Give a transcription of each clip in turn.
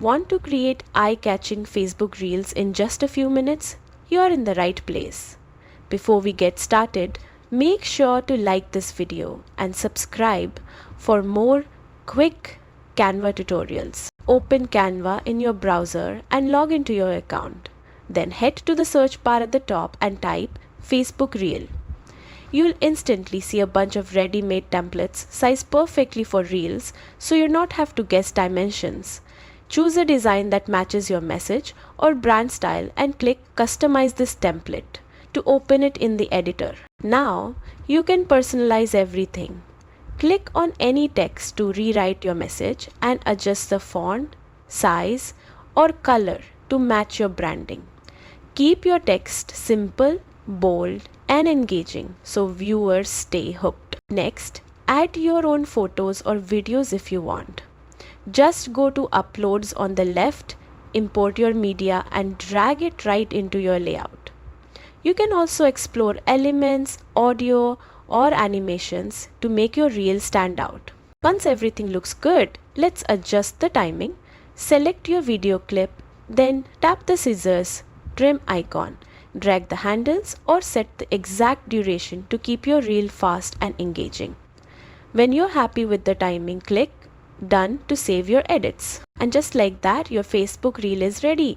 Want to create eye-catching Facebook Reels in just a few minutes? You are in the right place. Before we get started, make sure to like this video and subscribe for more quick Canva tutorials. Open Canva in your browser and log into your account. Then head to the search bar at the top and type Facebook Reel. You'll instantly see a bunch of ready-made templates sized perfectly for Reels, so you don't have to guess dimensions. Choose a design that matches your message or brand style and click Customize this template to open it in the editor. Now, you can personalize everything. Click on any text to rewrite your message and adjust the font, size, or color to match your branding. Keep your text simple, bold, and engaging so viewers stay hooked. Next, add your own photos or videos if you want. Just go to Uploads on the left, import your media, and drag it right into your layout. You can also explore elements, audio, or animations to make your reel stand out. Once everything looks good, let's adjust the timing. Select your video clip, then tap the scissors trim icon. Drag the handles or set the exact duration to keep your reel fast and engaging. When you're happy with the timing, click Done to save your edits. And just like that, your Facebook Reel is ready.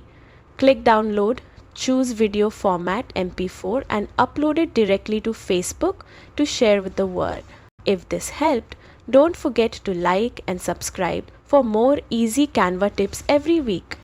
Click Download, choose video format MP4 and upload it directly to Facebook to share with the world. If this helped, don't forget to like and subscribe for more easy Canva tips every week.